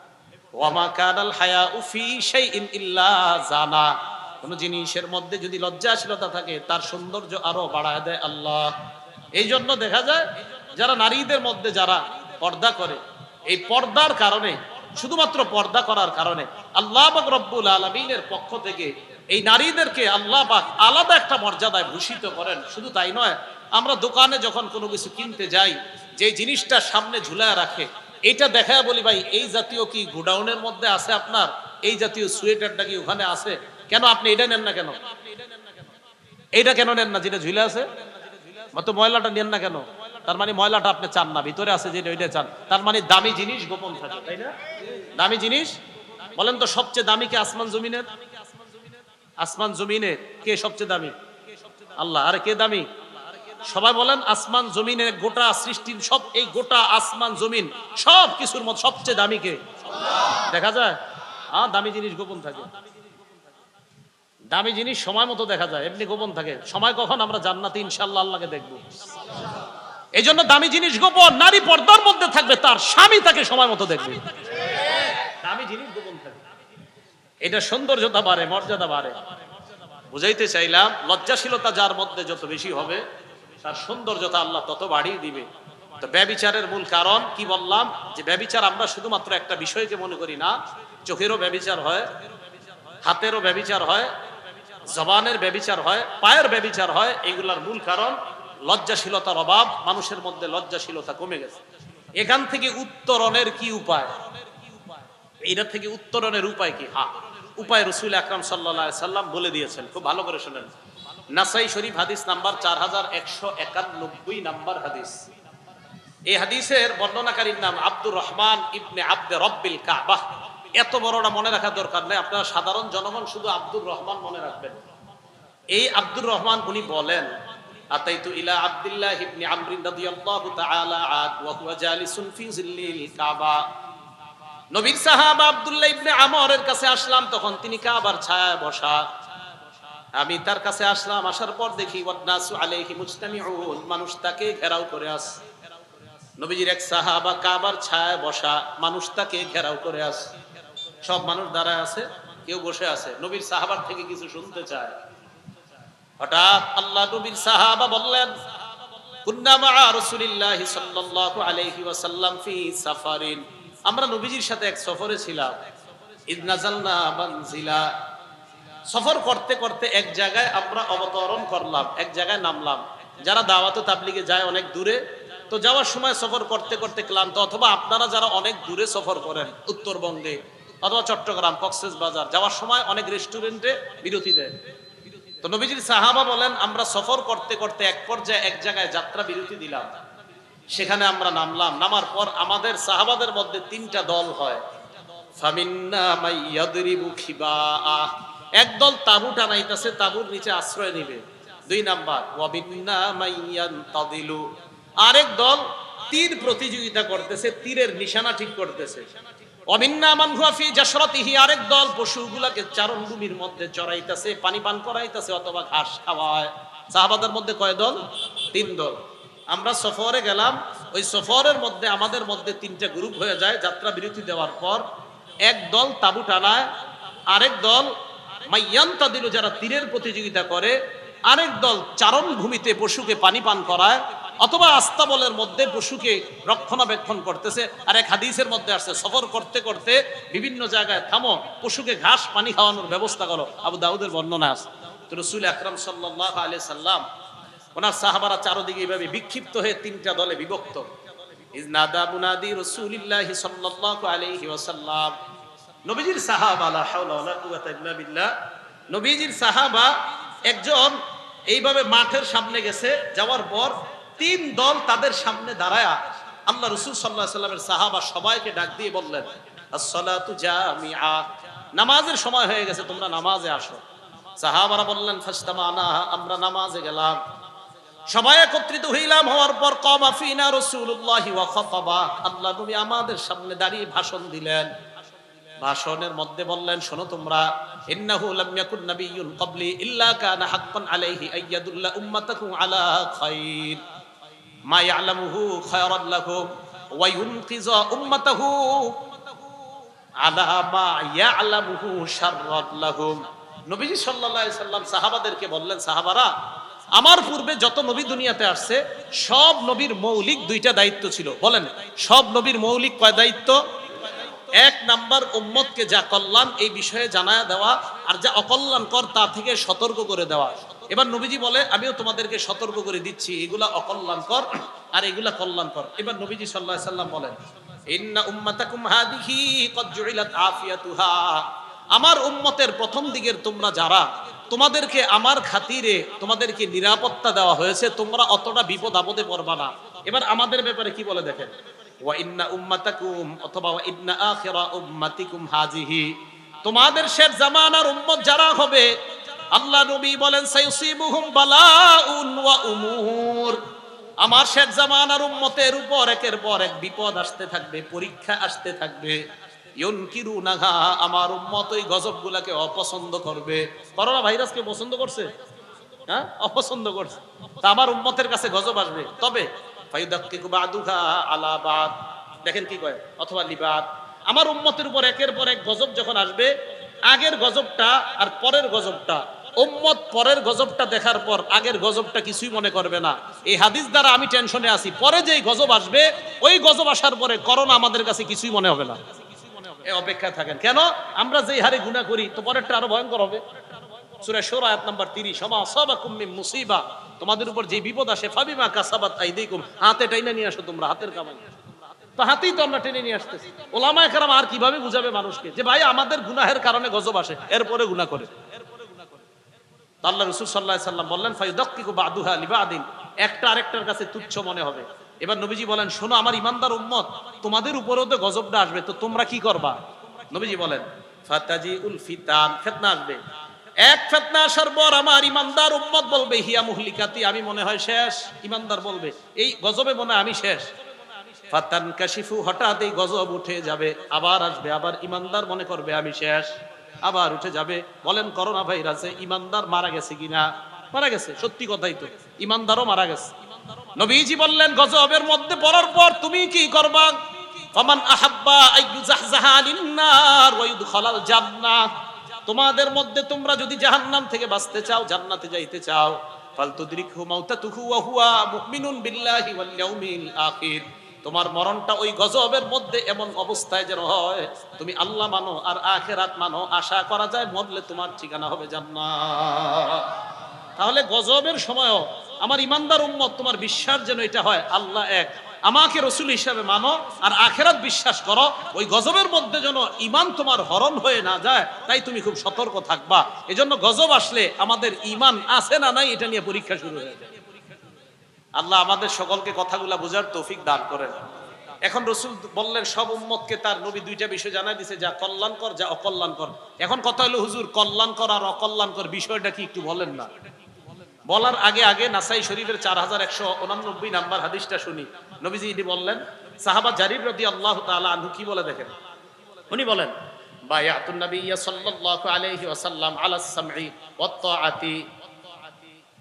ওয়া মা কানাল হায়াউ ফি শাইইন ইল্লা জানা, কোন জিনিসের মধ্যে যদি লজ্জাশীলতা থাকে তার সৌন্দর্য আরো বাড়ায় দেয় আল্লাহ। এই জন্য দেখা যায় যারা নারীদের মধ্যে যারা পর্দা করে, এই পর্দার কারণে, শুধুমাত্র পর্দা করার কারণে আল্লাহ পাক রব্বুল আলামিনের পক্ষ থেকে এই নারীদেরকে আল্লাহ পাক আলাদা একটা মর্যাদায় ভূষিত করেন। শুধু তাই নয়, আমরা দোকানে যখন কোনো কিছু কিনতে যাই, যে জিনিসটা সামনে ঝুলায় রাখে, এইটা দেখায় বলি, ভাই এই জাতীয় কি গোডাউনের মধ্যে আছে আপনার, এই জাতীয় সোয়েটারটা কি ওখানে আছে, কেন আপনি এটা নেন না, কেন এইটা কেন নেন না যেটা ঝুলে আছে, তো ময়লাটা নেন না কেন? তার মানে ময়লাটা আপনি চান না, ভিতরে আছে যেটা ওইটা চান। তার মানে দামি জিনিস গোপন থাকে, তাই না? দামি জিনিস বলেন তো, সবচেয়ে দামি কে আসমান জমিনের? আসমান জমিনে কে সবচেয়ে দামি? আল্লাহ। আরে কে দামি? সবাই বলেন আসমান জমিনের, গোটা সৃষ্টির সব, এই গোটা আসমান জমিন সব কিছুর মধ্যে সবচেয়ে দামি কে? দেখা যায় দামি জিনিস গোপন থাকে। দামি জিনিস সময় মতো দেখা যায়, এমনি গোপন থাকে। সময় কখন? আমরা জান্নাতে ইনশাআল্লাহ আল্লাহকে দেখবো। এই জন্য দামি জিনিস গোপন। নারী পর্দার মধ্যে থাকবে, তার স্বামী তাকে সময় মতো দেখবে। দামি জিনিস গোপন থাকে, এটা সৌন্দর্যতা বাড়ে, মর্যাদা বাড়ে। বুঝাইতে চাইলাম, লজ্জাশীলতা যার মধ্যে যত বেশি হবে তার সৌন্দর্যতা আল্লাহ তত বাড়িয়ে দিবে। তো ব্যভিচারের মূল কারণ কি বললাম? যে ব্যভিচার আমরা শুধুমাত্র একটা বিষয়কে মনে করি না, চোখেরও ব্যভিচার হয়, হাতেরও ব্যভিচার হয়, জবানের ব্যভিচার হয়, পায়ের ব্যভিচার হয়। এগুলার মূল কারণ লজ্জাশীলতার অভাব। মানুষের মধ্যে লজ্জাশীলতা কমে গেছে। এখান থেকে উত্তরণের কি উপায়? এটা থেকে উত্তরণের উপায় কি? উপায় রাসূল আকরাম সাল্লাল্লাহু আলাইহি সাল্লাম বলে দিয়েছেন, খুব ভালো করে শুনেন। নাসাই শরীফ হাদিস নাম্বার 4191 নাম্বার হাদিস। এই হাদিসের বর্ণনাকারীর নাম আব্দুর রহমান ইবনে আব্দে রব্বিল কাবা। এত বড়টা মনে রাখার দরকার নেই, আপনারা সাধারণ জনগণ শুধু আব্দুর রহমান মনে রাখবেন। এই আব্দুর রহমান উনি বলেন, আতাইতু ইলা আব্দুল্লাহ ইবনে আমর রাদিয়াল্লাহু তাআলা আনহু ওয়া হুয়া জালিসুন ফি জিল্লিল কাবা। নবীর সাহাবা আব্দুল্লাহ ইবনে আমরের কাছে আসলাম, তখন তিনি কাবার ছায়ায় বসা। আমি তার কাছে আসলাম, আসার পর দেখি ওয়ান্নাসু আলাইহি মুজতামিউন, মানুষ তাকে ঘেরাও করে আছে। নবীজির এক সাহাবা কাবার ছায়ায় বসা, মানুষ তাকে ঘেরাও করে আছে। সব মানুষ দাঁড়ায় আছে, কেউ বসে আছে, নবীর সাহাবার থেকে কিছু শুনতে চায়। হঠাৎ আল্লাহ নবীর সাহাবা বললেন, কুন্না মা রাসূলিল্লাহি সাল্লাল্লাহু আলাইহি ওয়াসাল্লাম ফি সাফারিন, আমরা নবীজির সাথে এক সফরে ছিলাম। ইদ নাযালনা মানজিলা, সফর করতে করতে এক জায়গায় আমরা অবতরণ করলাম, এক জায়গায় নামলাম। যারা দাওয়াত ও তাবলীগে যায় অনেক দূরে, তো যাওয়ার সময় সফর করতে করতে ক্লান্ত, অথবা আপনারা যারা অনেক দূরে সফর করেন, উত্তরবঙ্গে অথবা চট্টগ্রাম, কক্সবাজার, যাওয়ার সময় অনেক রেস্টুরেন্টে বিরতি দেয়। তো নবীজির সাহাবা বলেন, আমরা সফর করতে করতে এক পর্যায়ে এক জায়গায় যাত্রা বিরতি দিলাম, সেখানে আমরা নামলাম। নামার পর আমাদের সাহাবাদের মধ্যে তিনটা দল হয়। ফামিন্না মাইয়াদরিবু খিবাআ, একদল তাবু টানাইতেছে, তাবুর নিচে আশ্রয় নিবে। 2 নাম্বার ওয়াবিন্না মাইয়ানতাদিলু, আরেক দল তীর প্রতিযোগিতা করতেছে, তীরের নিশানা ঠিক করতেছে। অমিন্না মান হুয়া ফি জাশরাতিহি, আরেক দল পশুগুলাকে চারণভূমির মধ্যে চড়াইতেছে, পানি পান করাইতেছে অথবা ঘাস খাওয়ায়। সাহাবাদের মধ্যে কয় দল? 3 দল। আমরা সফরে গেলাম, ওই সফরের মধ্যে আমাদের মধ্যে 3টা গ্রুপ হয়ে যায়। যাত্রা বিরতি দেওয়ার পর এক দল তাবু টানায়, আরেক দল মাইয়ান্তা দিল, যারা তীরের প্রতিযোগিতা করে, আরেক দল চারণভূমিতে পশুকে পানি পান করায় অথবা আস্তাবলের মধ্যে পশুকে রক্ষণাবেক্ষণ করতেছে। আর এক হাদিসের মধ্যে আসছে, সফর করতে করতে বিভিন্ন জায়গায় থামো, পশুকে ঘাস পানি খাওয়ানোর ব্যবস্থা করো। আবু দাউদের বর্ণনা আছে। তো রাসূল আকরাম সাল্লাল্লাহু আলাইহি সাল্লাম, ওনার সাহাবারা চারদিকে এইভাবে বিক্ষিপ্ত হয়ে 3টা দলে বিভক্ত। ইজনাদা মুনাদি রাসূলিল্লাহি সাল্লাল্লাহু আলাইহি ওয়াসাল্লাম, নবীজির সাহাবা, লা হাওলা ওয়ালা কুওয়াতা ইল্লা বিল্লাহ, নবীজির সাহাবা একজন এইভাবে মাঠের সামনে গেছে, যাওয়ার পর 3 দল তাদের সামনে দাঁড়ায়া আল্লাহ রাসূল সাল্লাল্লাহু আলাইহি সাল্লামের সাহাবা সবাইকে ডাক দিয়ে বললেন, আসসালাতু জামিআ, নামাজের সময় হয়ে গেছে, তোমরা নামাজে আসো। সাহাবারা বললেন ফাসতামানা, আমরা নামাজে গেলাম। সবাই একত্রিত হইলাম, হওয়ার পর কামা ফিনা রাসূলুল্লাহি ওয়া খাতাবা, আল্লাহ নবী আমাদের সামনে দাঁড়িয়ে ভাষণ দিলেন। ভাষণের মধ্যে বললেন, শোনো তোমরা, ইন্নাহু লাম ইয়াকুন নাবিয়্যুন ক্বাবলি ইল্লা কানা হাক্কান আলাইহি আইয়াদুল্লা উম্মাতাহু আলা খায়র মা ইয়ালামুহু খায়রান লাহুম ওয়া ইউনকিযা উম্মাতাহু আলা মা ইয়ালামুহু শাররান লাহুম। নবীজি সাল্লাল্লাহু আলাইহি সাল্লাম সাহাবাদেরকে বললেন, সাহাবারা, আমার পূর্বে যত নবী দুনিয়াতে আসছে সব নবীর মৌলিক 2টা দায়িত্ব ছিল। বলেন, সব নবীর মৌলিক কয় দায়িত্ব? 1 নাম্বার, উম্মতকে যা কল্যাণ এই বিষয়ে জানায়া দেওয়া, আর যা অকল্যাণকর তা থেকে সতর্ক করে দেওয়া। এবার নবীজি বলে, আমিও তোমাদেরকে সতর্ক করে দিচ্ছি, এগুলা অকল্যাণকর আর এগুলা কল্যাণকর। এবার নবীজি সাল্লাল্লাহু আলাইহি সাল্লাম বলেন, ইন্না উম্মাতাকুম হাদিহি ক্বাদ জুইলাত আফিয়াতুহা, আমার উম্মতের প্রথম দিকের তোমরা যারা, তোমাদেরকে আমার খাতিরে তোমাদেরকে নিরাপত্তা দেওয়া হয়েছে, তোমরা অতটা বিপদ আপদে পড়বা না। এবার আমাদের ব্যাপারে কি বলে দেখেন, ওয়া ইন্না উম্মাতাকুম অথবা ওয়া ইন্না আখিরা উম্মাতিকুম হাযিহি, তোমাদের শেষ জামানার উম্মত যারা হবে, আল্লাহ নবী বলেন সাইয়ুসিবুহুম বালাউন ওয়া উমুর, আমার শেষ জামানার উম্মতের উপর একের পর এক বিপদ আসতে থাকবে, পরীক্ষা আসতে থাকবে। ইউনকিরুনাহা, আমার উম্মত ওই গজবগুলোকে অপছন্দ করবে। করোনা ভাইরাসকে পছন্দ করছে? হ্যাঁ, অপছন্দ করছে। তা আমার উম্মতের কাছে গজব আসবে, তবে ফায়ুদাক্কিকু বাদুহা আলা বাদ, দেখেন কি কয়, অথবা লিবাদ, আমার উম্মতের উপর একের পর এক গজব যখন আসবে, আগের গজবটা আর পরের গজবটা, উম্মত পরের গজবটা দেখার পর আগের গজবটা কিছুই মনে করবে না। এই হাদিস দ্বারা আমি টেনশনে আছি, পরে যেই গজব আসবে, ওই গজব আসার পরে করোনা আমাদের কাছে কিছুই মনে হবে না। এই অপেক্ষায় থাকেন। কেন? আমরা যেই হারে গুনাহ করি, তো পরেরটা আরো ভয়ঙ্কর হবে। সূরা শুরা আয়াত নাম্বার 30, ওয়া মা আসাবাকুম মিন মুসিবা, তোমাদের উপর যে বিপদ আসে, ফাবিমা কাসাবাত আইদিকুম, হাতে টাইনা নিয়ে আসো তোমরা, হাতের কামাই। তো হাতেই তো আমরা টেনে নিয়ে আসতেছি। ওলামায়ে কেরাম আর কিভাবে বুঝাবে মানুষকে যে ভাই আমাদের গুনাহের কারণে গজব আসে, এরপরে গুনাহ করে। আল্লাহ রাসূল সাল্লাল্লাহু আলাইহি সাল্লাম বললেন ফায়ুদাক্কিকু বাদুহা লিবাদিন, একটা আরেকটার কাছে তুচ্ছ মনে হবে। এবার নবীজি বলেন, শোনো আমার ইমানদার উম্মত, তোমাদের উপরেও তো গজবটা আসবে, তো তোমরা কি করবা? নবীজি বলেন ফাতাজিউল ফিতান, ফিতনা আসবে। এক ফিতনা আসার পর আমার ইমানদার উম্মত বলবে হিয়া মুহলিকাতি, আমি মনে হয় শেষ। ইমানদার বলবে এই গজবে মনে হয় আমি শেষ। ফাতান কাশিফু, হঠাৎ এই গজব উঠে যাবে, আবার আসবে, আবার ইমানদার মনে করবে আমি শেষ, আবার উঠে যাবে। বলেন করোনা ভাইরাসে ইমানদার মারা গেছে কিনা? মারা গেছে, সত্যি কথাই তো, ইমানদারও মারা গেছে। নবীজি বললেন গজবের মধ্যে পড়ার পর তুমি কি করবা? ফামান আহাব্বা আইয়ুজাহজাহা আনিন্নার ওয়া ইউদখালাল জান্নাহ, তোমাদের মধ্যে তোমরা যদি জাহান্নাম থেকে বাঁচতে চাও, জান্নাতে যাইতে চাও, ফালতুদরিকহু মাউতাতুহু ওয়া হুয়া মুমিনুন বিল্লাহি ওয়াল ইয়াউমিল আখির, তোমার মরণটা ওই গজবের মধ্যে এমন অবস্থায় যেন হয় তুমি আল্লাহ মানো আর আখিরাত মানো, আশা করা যায় মরলে তোমার ঠিকানা হবে জান্নাত। তাহলে গজবের সময়ও আমার ইমানদার উম্মত, তোমার বিশ্বাস যেন এটা হয় আল্লাহ এক, আমাকে রাসূল হিসেবে মানো আর আখিরাত বিশ্বাস করো, ওই গজবের মধ্যে যেন ঈমান তোমার হরণ হয়ে না যায়, তাই তুমি খুব সতর্ক থাকবা। এজন্য গজব আসলে আমাদের ঈমান আছে না নাই এটা নিয়ে পরীক্ষা শুরু হয়ে যায়। আল্লাহ আমাদের সকলকে কথাগুলা বোঝার তৌফিক দান করেন। এখন রাসূল বললেন সব উম্মতকে তার নবী 2টা বিষয় জানাই দিয়েছে, যা কল্যাণকর যা অকল্যাণকর। এখন কথা হলো হুজুর, কল্যাণকর আর অকল্যাণকর বিষয়টা কি একটু বলেন না? বলার আগে আগে নাসাই শরীফের 4189 নাম্বার হাদিসটা শুনি। নবীজি এটি বললেন, সাহাবা জারির রাদিয়াল্লাহু তাআলা আনহু কি বলে দেখেন। উনি বলেন, বায়াতুন নবিয়্য সাল্লাল্লাহু আলাইহি ওয়াসাল্লাম আলাস সামঈ ওয়াত তাআতি।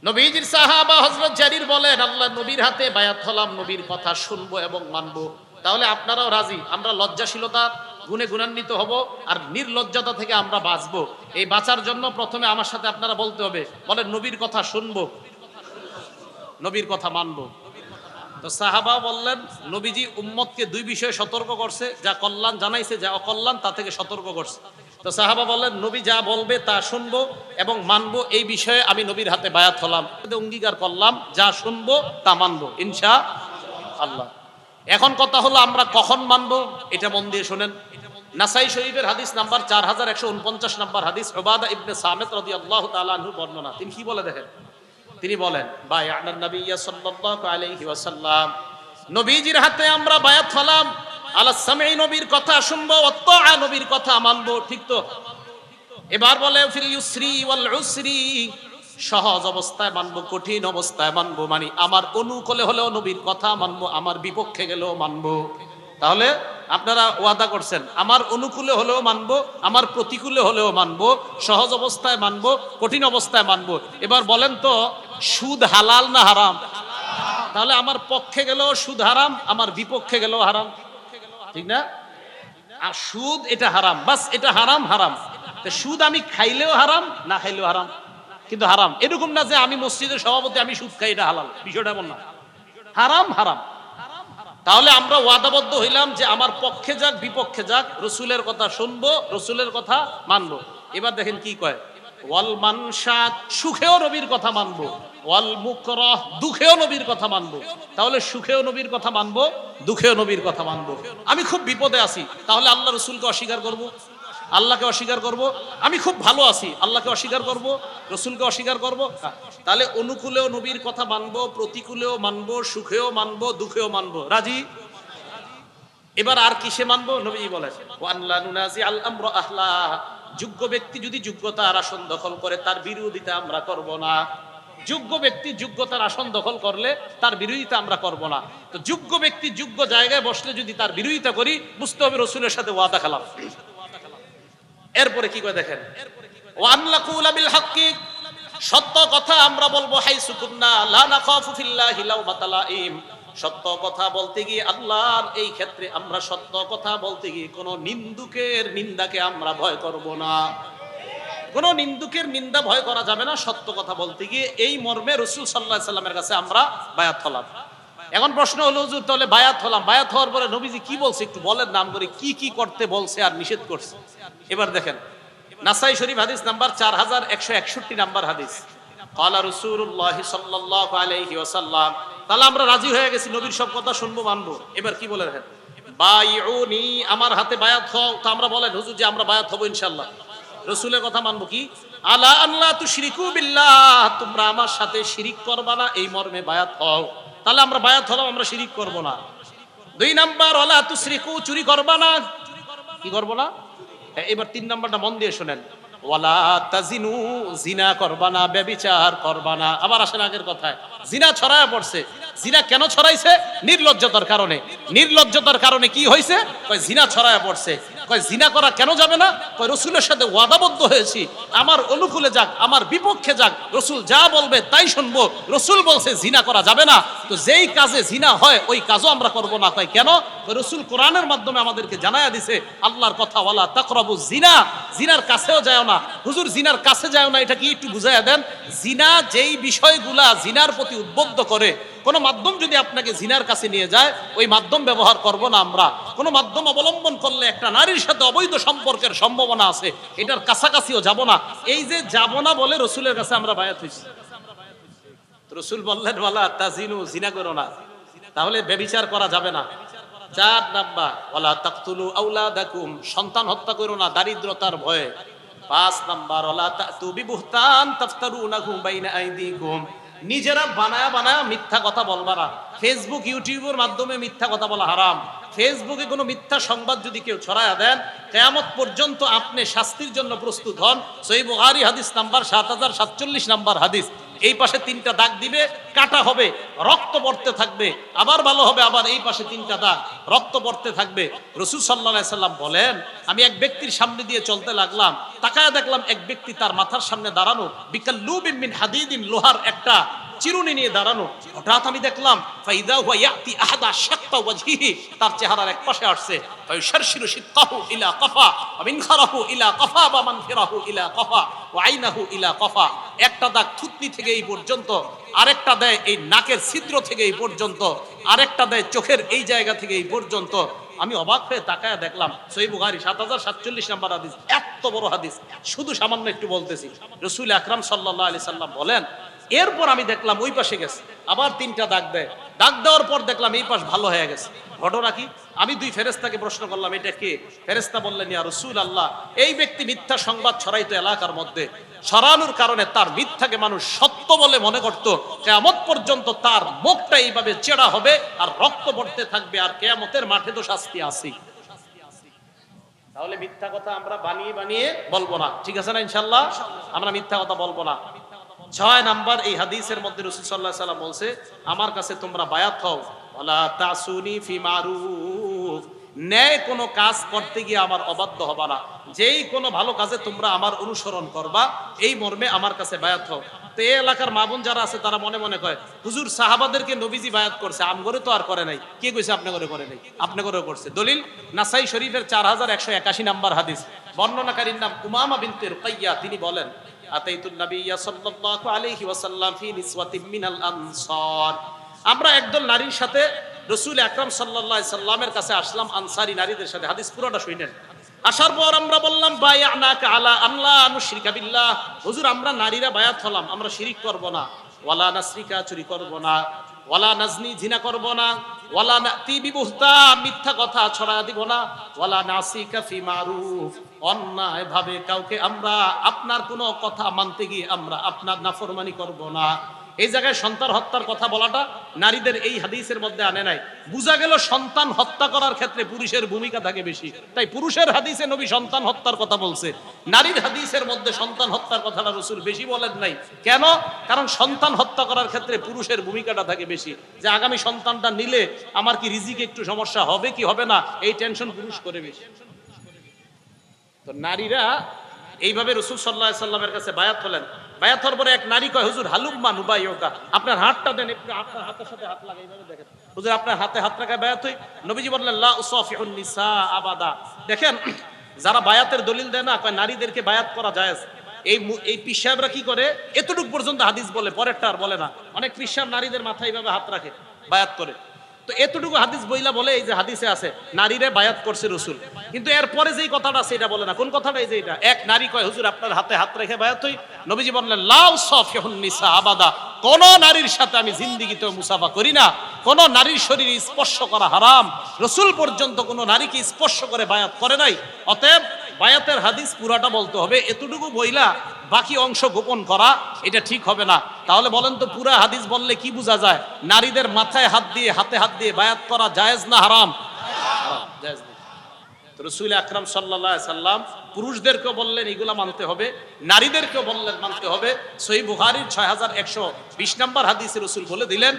নবীজির সাহাবা হযরত জারির বলেন, আল্লাহ নবীর হাতে বায়াত হলাম, নবীর কথা শুনবো এবং মানবো। তাহলে আপনারাও রাজি, আমরা লজ্জাশীলতা গুণে গুণান্বিত হব আর নির্লজ্জতা থেকে আমরা বাঁচবো। এই বাঁচার জন্য প্রথমে আমার সাথে আপনারা বলতে হবে, বলেন নবীর কথা শুনবো, নবীর কথা মানবো। তো সাহাবা বললেন, নবীজি উম্মতকে দুই বিষয়ে সতর্ক করছে, যা কল্যাণ জানাইছে, যা অকল্যাণ তা থেকে সতর্ক করছে। তো সাহাবা বললেন, নবী যা বলবে তা শুনবো এবং মানবো, এই বিষয়ে আমি নবীর হাতে বায়াত হলাম, অঙ্গীকার করলাম, যা শুনবো তা মানবো ইনশাআল্লাহ। এখন কথা হলো আমরা কখন মানবো, এটা মন দিয়ে শোনেন। নাসাই শরীফের হাদিস নাম্বার 4149 নাম্বার হাদিস, উবাদা ইবনে সামিত রাদিয়াল্লাহু তাআলা আনহু বর্ণনা। তিনি কি বলে দেখেন, তিনি বলেন, বায়া'নান নাবিয়্য সাল্লাল্লাহু আলাইহি ওয়াসাল্লাম, নবীজির হাতে আমরা বায়াত হলাম, আলা সামঈ নবীর কথা শুনবো, ওয়া তাআ নবীর কথা মানবো। ঠিক তো? এবার বলে ফিল ইউসরি ওয়াল উসরি, সহজ অবস্থায় মানবো, কঠিন অবস্থায় মানবো, মানে আমার অনুকূলে হলেও নবীর কথা মানবো, আমার বিপক্ষে গেলেও মানবো। তাহলে আপনারা ওয়াদা করছেন, আমার অনুকূলে হলেও মানবো, আমার প্রতিকূলে হলেও মানবো, সহজ অবস্থায় মানবো, কঠিন অবস্থায় মানবো। এবার বলেন তো, সুদ হালাল না হারাম? তাহলে আমার পক্ষে গেলেও সুদ হারাম, আমার বিপক্ষে গেলেও হারাম, ঠিক না? আর সুদ এটা হারাম, বাস এটা হারাম হারাম। সুদ আমি খাইলেও হারাম, না খাইলেও হারাম, কিন্তু হারাম। এরকম না যে আমি মসজিদের সভাপতি, আমি সুদ খাই, এটা হালাল, বিষয়টা এমন না, হারাম হারাম। তাহলে আমরা ওয়াদাবদ্ধ হইলাম যে আমার পক্ষে যাক বিপক্ষে যাক, রসুলের কথা শুনবো, রসুলের কথা মানবো। এবার দেখেন কি কয়, ওয়াল মানশাত, সুখেও নবীর কথা মানবো, ওয়াল মুকরাহ, দুঃখেও নবীর কথা মানবো। তাহলে সুখেও নবীর কথা মানবো, দুঃখেও নবীর কথা মানবো। আমি খুব বিপদে আছি, তাহলে আল্লাহ রসুলকে অস্বীকার করব, আল্লাহকে অস্বীকার করব। আমি খুব ভালো আছি, আল্লাহকে অস্বীকার করব, রসুলকে অস্বীকার করব। তাহলে অনুকূলেও নবীর কথা মানবো, প্রতিকূলেও মানবো, সুখেও মানবো, দুঃখেও মানবো। রাজি? এবার আর কিসে মানবো? নবী বলেন, ওয়াল্লা নুনাজি আল আমর আহলা, যোগ্য ব্যক্তি যদি যোগ্যতার আসন দখল করে, তার বিরোধিতা আমরা করব না। যোগ্য ব্যক্তি যোগ্যতার আসন দখল করলে তার বিরোধিতা আমরা করব না। তো যোগ্য ব্যক্তি যোগ্য জায়গায় বসলে যদি তার বিরোধিতা করি, বুঝতে হবে রসুলের সাথে ওয়াদা খেলাফ। এরপরে কি করে দেখেন, ওয়ান লাকুলা বিল হাক্কি, সত্য কথা আমরা বলবো, হাইসু কুন্না লা নাখাফু ফিল্লাহি লাওমাতা লাইম, সত্য কথা বলতে গিয়ে আল্লাহর এই ক্ষেত্রে আমরা সত্য কথা বলতে গিয়ে কোন নিন্দুকের নিন্দাকে আমরা ভয় করব না। কোন নিন্দুকের নিন্দা ভয় করা যাবে না সত্য কথা বলতে গিয়ে। এই মর্মে রাসূল সাল্লাল্লাহু আলাইহি সাল্লামের কাছে আমরা বায়াত হলাম। এখন প্রশ্ন হলো, হুজুর তাহলে বায়াত হলাম, বায়াত হওয়ার পরে নবীজি কি বলছে একটু বলেন নাম করে, কি কি করতে বলছে আর নিষেধ করছে। এবার দেখেন, নাসাই শরীফ হাদিস নাম্বার 4161 নাম্বার হাদিস, ক্বালা রাসূলুল্লাহ সাল্লাল্লাহু আলাইহি ওয়াসাল্লাম, তাহলে আমরা রাজি হয়ে গেছি, নবীর সব কথা শুনবো মানবো। এবার কি বলে দেখেন, বাইউনি, আমার হাতে বায়াত হও। তো আমরা বলেন, হুজুর যে আমরা বায়াত হবো ইনশাআল্লাহ, রসুলের কথা মানবো, কি আলা আল্লাহ তুশরিকু বিল্লাহ, তোমরা আমার সাথে শিরিক করবা না, এই মর্মে বায়াত হও। তাহলে আমরা বায়াত হলাম, আমরা শিরিক করব না। 2 নাম্বার, ওয়ালা তুশরিকু, চুরি করবা না, কি করব না। এবার 3 নাম্বারটা মন দিয়ে শুনেন, ওয়ালা তাজিনু, জিনা করবা না, ব্যভিচার করবা না। আবার আসেন আগের কথায়, জিনা ছড়ায় পড়ছে। জিনা কেন ছড়াইছে? নির্লজ্জতার কারণে। নির্লজ্জতার কারণে কি হয়েছে? কয় জিনা ছড়ায় পড়ছে। কয় জিনা করা কেন যাবে না? কয় রসুলের সাথে ওয়াদাবদ্ধ হয়েছি, আমার অনুকূলে যাক আমার বিপক্ষে যাক, রসুল যা বলবে তাই শুনবো। রসুল বলছে জিনা করা যাবে না, তো যেই কাজে জিনা হয় ওই কাজও আমরা করব না। কয় কেন? রসুল কোরআনের মাধ্যমে আমাদেরকে জানায়া দিছে আল্লাহর কথা, ওয়ালা তাকরাবু জিনা, জিনার কাছেও যায় না। হুজুর জিনার কাছে যায় না, এটা কি একটু বুঝাইয়া দেন। জিনা যেই বিষয়গুলা জিনার প্রতি উদ্বুদ্ধ করে, কোন মাধ্যম যদি আপনাকে জিনার কাছে নিয়ে যায়, ওই মাধ্যম ব্যবহার করব না আমরা। কোন মাধ্যম অবলম্বন করলে একটা নারীর সাথে অবৈধ সম্পর্কের সম্ভাবনা আছে, এটার কাছাকাছিও যাব না। এই যে যাব না বলে রসুলের কাছে আমরা বায়াত হইছি। রসুল বললেন, ওয়ালা তাজিনু, জিনা করো না, তাহলে ব্যভিচার করা যাবে না। 4 নাম্বার, ওয়ালা তাকতুলু আওলাদাকুম, সন্তান হত্যা করো না দারিদ্রতার ভয়ে। 5 নাম্বার, ওয়ালা তাতু বিবুহতান তাফতারুনাহু বাইনা আইদিকুম, নিজেরা বানায়া বানায়া মিথ্যা কথা বলবা না। ফেসবুক ইউটিউবের মাধ্যমে মিথ্যা কথা বলা হারাম। ফেসবুকে কোনো মিথ্যা সংবাদ যদি কেউ ছড়ায়া দেন, কিয়ামত পর্যন্ত আপনি শাস্তির জন্য প্রস্তুত হন। সহিহ বুখারী হাদিস নাম্বার 7047 নাম্বার হাদিস, এই পাশে 3টা দাগ দিবে, কাটা হবে, রক্ত পড়তে থাকবে, আবার ভালো হবে, আবার এই পাশে 3টা দাগ, রক্ত পড়তে থাকবে। রাসূল সাল্লাল্লাহু আলাইহি সাল্লাম বলেন, আমি এক ব্যক্তির সামনে দিয়ে চলতে লাগলাম, তাকায় দেখলাম এক ব্যক্তি তার মাথার সামনে দাঁড়ানো, বিকাল্লুবিন মিন হাদিদিন, লোহার একটা চিরুনি নিয়ে দাঁড়ানো। হঠাৎ আমি দেখলাম ফাইদা হুয়া ইয়াতি আহাদা শাক্কা ওয়াজহিহি, তার চেহারার এক পাশে আসছে, ফায়ুশারশিরু শিক্কাহু ইলা কাফা ওয়া মিনখারাহু ইলা কাফা ওয়া মানখিরাহু ইলা কাফা ওয়া আইনাহু ইলা কাফা। একটা দাগ থুতনি থেকে এই পর্যন্ত, আরেকটা দেয় এই নাকের ছিদ্র থেকে এই পর্যন্ত, আরেকটা দেয় চোখের এই জায়গা থেকে এই পর্যন্ত। আমি অবাক হয়ে তাকায়া দেখলাম সহিহ বুখারী 7047 নম্বর হাদিস, এত বড় হাদিস, শুধু সামান্য একটু বলতেছি। রাসূল আকরাম সাল্লাল্লাহু আলাইহি সাল্লাম বলেন, এরপর আমি দেখলাম ওই পাশে গেছে, আবার 3টা দাগ দেয়, দাগ দেওয়ার পর দেখলাম এই পাশ ভালো হয়ে গেছে। ঘটনা কি? আমি 2 ফেরেশতাকে প্রশ্ন করলাম, এটা কে? ফেরেশতা বললেন, ইয়া রাসূলুল্লাহ, এই ব্যক্তি মিথ্যা সংবাদ ছড়াইতো এলাকার মধ্যে, ছড়ানোর কারণে তার মিথ্যাকে মানুষ সত্য বলে মনে করত, কিয়ামত পর্যন্ত তার মুখটা এইভাবে চেড়া হবে আর রক্ত পড়তে থাকবে, আর কিয়ামতের মাঠে তো শাস্তি আছেই। তাহলে মিথ্যা কথা আমরা বানিয়ে বানিয়ে বলবো না, ঠিক আছে না? ইনশাআল্লাহ আমরা মিথ্যা কথা বলবো না। 6 নাম্বার, এই হাদিসের মধ্যে রাসূল সাল্লাল্লাহু আলাইহি সাল্লাম বলছে, আমার কাছে তোমরা বায়াত হও, ওয়ালা তাসুনি ফি মারুফ, ন্যায় কোনো কাজ করতে গিয়ে আমার অবাধ্য হবা না, যেই কোনো ভালো কাজে তোমরা আমার অনুসরণ করবা, এই মর্মে আমার কাছে বায়াত হও। তো এই এলাকার মা বোন যারা আছে তারা মনে মনে কয়, হুজুর সাহাবাদেরকে নবীজি বায়াত করছে, আমগরে তো আর করে নাই। কে কইছে আপনি করে? করে নাই, আপনি করে করছে। দলিল নাসাই শরীফের 4181 নাম্বার হাদিস, বর্ণনাকারীর নাম উমামা বিনতে রুকাইয়া, তিনি বলেন, আতাইতুন নাবিয়্যা সাল্লাল্লাহু আলাইহি ওয়াসাল্লাম ফি নিসওয়াতিন মিনাল আনসার, আমরা একদল নারীর সাথে রাসূল আকরাম সাল্লাল্লাহু আলাইহি সাল্লামের কাছে আসলাম, আনসারী নারীদের সাথে। হাদিস পুরোটা শুনেন। আসার পর আমরা বললাম, বায়ানাকা আলা আল্লাহ নুশরিকা বিল্লাহ, হুজুর আমরা নারীরা বায়াত হলাম, আমরা শিরিক করব না, ওয়ালা নাসরিকা, চুরি করব না, ওয়ালা নাজনি, জিনা করব না, ওয়ালা নাতি বিবুহতান, মিথ্যা কথা ছড়ায়া দিব না, ওয়ালা নাসিকা ফি মারুফ, অন্যায় ভাবে কাউকে আমরা আপনার কোনো কথা মানতে গিয়ে আমরা আপনার নাফরমানি করব না। এই জায়গায় সন্তান হত্যার কথা বলাটা নারীদের এই হাদিসের মধ্যে আনে নাই। বুঝা গেল সন্তান হত্যা করার ক্ষেত্রে পুরুষের ভূমিকা থাকে বেশি, তাই পুরুষের হাদিসে নবী সন্তান হত্যার কথা বলছে, নারীর হাদিসের মধ্যে সন্তান হত্যার কথাটা রাসূল বেশি বলেন নাই। কেন? কারণ সন্তান হত্যা করার ক্ষেত্রে পুরুষের ভূমিকাটা থাকে বেশি, যে আগামী সন্তানটা নিলে আমার কি রিজিকে একটু সমস্যা হবে কি হবে না, এই টেনশন পুরুষ করে বেশি। তো নারীরা এইভাবে রাসূল সাল্লাল্লাহু আলাইহি সাল্লামের কাছে বায়াত হলেন। বায়াত হওয়ার পরে এক নারী কয়, হুজুর হালুম্মা নুবাইয়ুকা, আপনার হাতটা দেন, একটু আপনার হাতের সাথে হাত লাগাই, এইভাবে দেখেন, হুজুর আপনার হাতে হাত লাগায় বায়াত হই। নবীজি বললেন, লা উসাফিহুন নিসা আবাদা। দেখেন, যারা বায়াতের দলিল দেয় না, কয় নারীদেরকে বায়াত করা জায়েজ। এই পীর সাহেবরা কি করে, এতটুকু পর্যন্ত হাদিস বলে, পরেরটা আর বলে না। অনেক পীর সাহেব নারীদের মাথায় এইভাবে হাত রাখে, বায়াত করে। তো এতটুকু হাদিস বইলা বলে, এই যে হাদিসে আছে নারীরে বায়াত করছে রাসূল, কিন্তু এরপরে যেই কথাটা আছে এটা বলে না। কোন কথাটা? এই যে এটা, এক নারী কয়, হুজুর আপনার হাতে হাত রেখে বায়াত হই। নবীজি বললেন, লা উসাফিহুন নিসা আবাদা, কোন নারীর সাথে আমি জিন্দেগিতে মুসাফা করি না, কোন নারীর শরীরে স্পর্শ করা হারাম। রাসূল পর্যন্ত কোন নারীকে স্পর্শ করে বায়াত করে নাই। অতএব বায়াতের হাদিস পুরাটা বলতে হবে, এতটুকু বইলা বাকি অংশ গোপন করা এটা ঠিক হবে না। তাহলে বলেন তো, পুরা হাদিস বললে কি বোঝা যায়? নারীদের মাথায় হাত দিয়ে, হাতে হাত দিয়ে বায়াত করা জায়েজ না হারাম? হারাম, জায়েজ না। রাসূল আকরাম সাল্লাল্লাহু আলাইহি সাল্লাম পুরুষদেরকে বললেন এগুলা মানতে হবে, নারীদেরকেও বললেন মানতে হবে। সহিহ বুখারীর 6120 নম্বর হাদিসে রাসূল বলে দিলেন,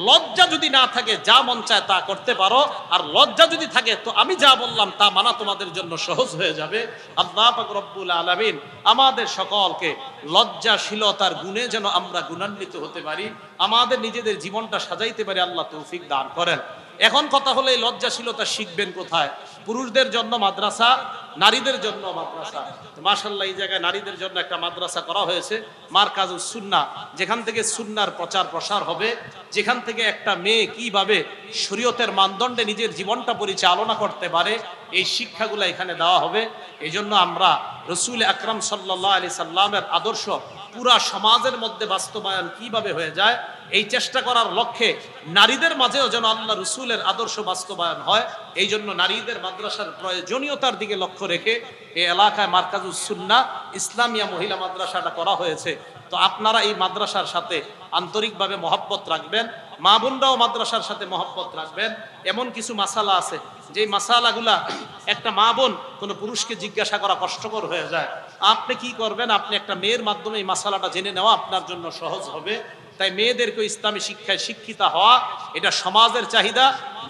লজ্জা যদি না থাকে যা মন চায় তা করতে পারো, আর লজ্জা যদি থাকে তো আমি যা বললাম তা মানা তোমাদের জন্য সহজ হয়ে যাবে। আল্লাহ পাক রব্বুল আলামিন আমাদের সকলকে লজ্জাশীলতার গুণে যেন আমরা গুণান্বিত হতে পারি, আমাদের নিজেদের জীবনটা সাজাইতে পারি, আল্লাহ তৌফিক দান করেন। এখন কথা হলো, এই লজ্জাশীলতা শিখবেন কোথায়? পুরুষদের জন্য মাদ্রাসা, নারীদের জন্য মাদ্রাসা। মাশাআল্লাহ, এই জায়গায় নারীদের জন্য একটা মাদ্রাসা করা হয়েছে, মারকাজুস সুন্নাহ, যেখান থেকে সুন্নাহর প্রচার প্রসার হবে, যেখান থেকে একটা মেয়ে কিভাবে শরীয়তের মানদণ্ডে নিজের জীবনটা পরিচালনা করতে পারে, এই শিক্ষাগুলো এখানে দেওয়া হবে। এই জন্য আমরা রাসূল আকরাম সাল্লাল্লাহু আলাইহি সাল্লামের আদর্শ পুরা সমাজের মধ্যে বাস্তবায়ন কিভাবে হয়ে যায়, এই চেষ্টা করার লক্ষ্যে নারীদের মাঝেও যেন আল্লাহ রাসূলের আদর্শ বাস্তবায়ন হয়, এই জন্য নারীদের মাদ্রাসার প্রয়োজনীয়তার দিকে লক্ষ্য রেখে এই এলাকায় মারকাজুস সুন্নাহ ইসলামিয়া মহিলা মাদ্রাসাটা করা হয়েছে। তো আপনারা এই মাদ্রাসার সাথে আন্তরিকভাবে মহব্বত রাখবেন, মা বোনরাও মাদ্রাসার সাথে মহব্বত রাখবেন। এমন কিছু মাসালা আছে যে মাসালাগুলা একটা মা বোন কোনো পুরুষকে জিজ্ঞাসা করা কষ্টকর হয়ে যায়, আপনি কি করবেন? আপনি একটা মেয়ের মাধ্যমে এই মাসালাটা জেনে নেওয়া আপনার জন্য সহজ হবে। তাই মেয়েদেরকে ইসলামী শিক্ষায় শিক্ষিত হওয়া এটা সমাজের চাহিদা,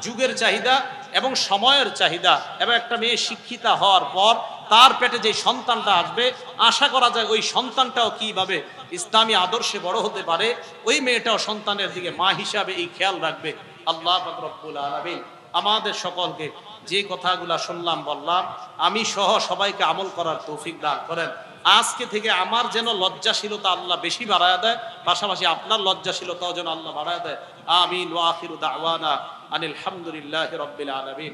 যুগের চাহিদা এবং সময়ের চাহিদা। এবং একটা মেয়ে শিক্ষিতা হওয়ার পর তার পেটে যে সন্তানটা আসবে, আশা করা যায় ওই সন্তানটাও কিভাবে ইসলামী আদর্শে বড় হতে পারে, ওই মেয়েটাও সন্তানের দিকে মা হিসাবে এই খেয়াল রাখবে। আল্লাহ পাক রব্বুল আলামিন আমাদের সকলকে যে কথাগুলা শুনলাম বললাম আমি সহ সবাইকে আমল করার তৌফিক দান করেন। আজকে থেকে আমার যেন লজ্জাশীলতা আল্লাহ বেশি বাড়ায় দেয়, পাশাপাশি আপনার লজ্জাশীলতাও যেন আল্লাহ বাড়ায় দেয়। আমিন ওয়া আখিরু দাওয়ানা আনিল হামদুলিল্লাহি রাব্বিল আলামিন।